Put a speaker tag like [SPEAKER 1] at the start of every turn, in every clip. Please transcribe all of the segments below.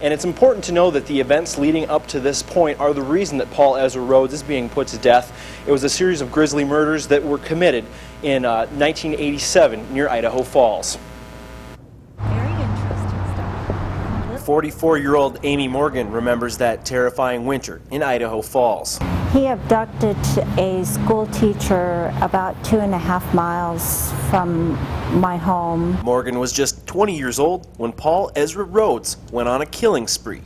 [SPEAKER 1] And it's important to know that the events leading up to this point are the reason that Paul Ezra Rhodes is being put to death. It was a series of grisly murders that were committed in 1987 near Idaho Falls.
[SPEAKER 2] Very interesting stuff.
[SPEAKER 1] 44-year-old Amy Morgan remembers that terrifying winter in Idaho Falls.
[SPEAKER 3] He abducted a school teacher about 2.5 miles from my home.
[SPEAKER 1] Morgan was just 20 years old when Paul Ezra Rhodes went on a killing spree.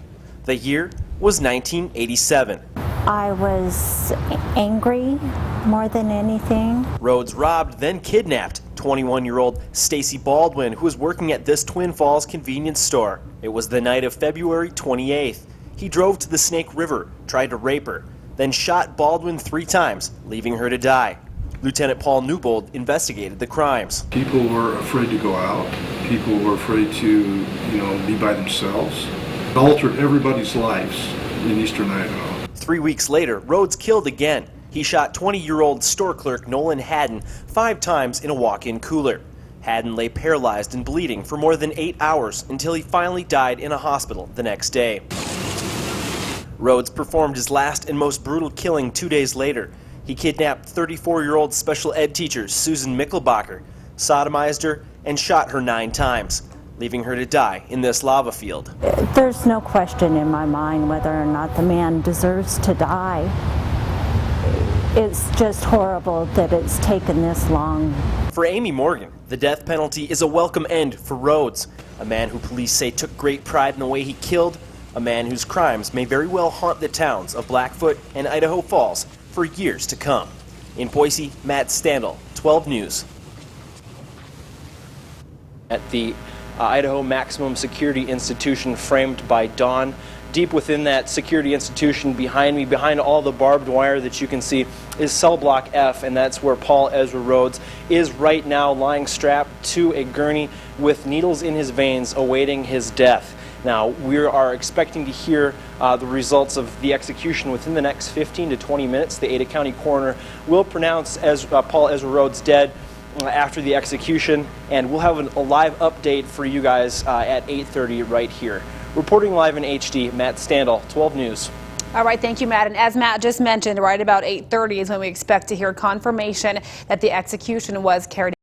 [SPEAKER 1] The year was 1987.
[SPEAKER 3] I was angry more than anything.
[SPEAKER 1] Rhodes robbed, then kidnapped 21-year-old Stacy Baldwin, who was working at this Twin Falls convenience store. It was the night of February 28th. He drove to the Snake River, tried to rape her, then shot Baldwin 3 times, leaving her to die. Lieutenant Paul Newbold investigated the crimes.
[SPEAKER 4] People were afraid to go out. People were afraid to, be by themselves. It altered everybody's lives in eastern Idaho.
[SPEAKER 1] 3 weeks later, Rhodes killed again. He shot 20-year-old store clerk Nolan Haddon 5 times in a walk-in cooler. Haddon lay paralyzed and bleeding for more than 8 hours until he finally died in a hospital the next day. Rhodes performed his last and most brutal killing 2 days later. He kidnapped 34-year-old special ed teacher Susan Mickelbacher, sodomized her, and shot her 9 times, leaving her to die in this lava field.
[SPEAKER 3] There's no question in my mind whether or not the man deserves to die. It's just horrible that it's taken this long.
[SPEAKER 1] For Amy Morgan, the death penalty is a welcome end for Rhodes, a man who police say took great pride in the way he killed, a man whose crimes may very well haunt the towns of Blackfoot and Idaho Falls for years to come. In Boise, Matt Standal, 12 News. At the Idaho Maximum Security Institution framed by dawn. Deep within that security institution behind me, behind all the barbed wire that you can see, is cell block F, and that's where Paul Ezra Rhodes is right now, lying strapped to a gurney with needles in his veins awaiting his death. Now, we are expecting to hear the results of the execution within the next 15 to 20 minutes. The Ada County coroner will pronounce Paul Ezra Rhodes dead after the execution, and we'll have a live update for you guys at 8:30 right here. Reporting live in HD, Matt Standal, 12 News.
[SPEAKER 2] All right, thank you, Matt. And as Matt just mentioned, right about 8:30 is when we expect to hear confirmation that the execution was carried out.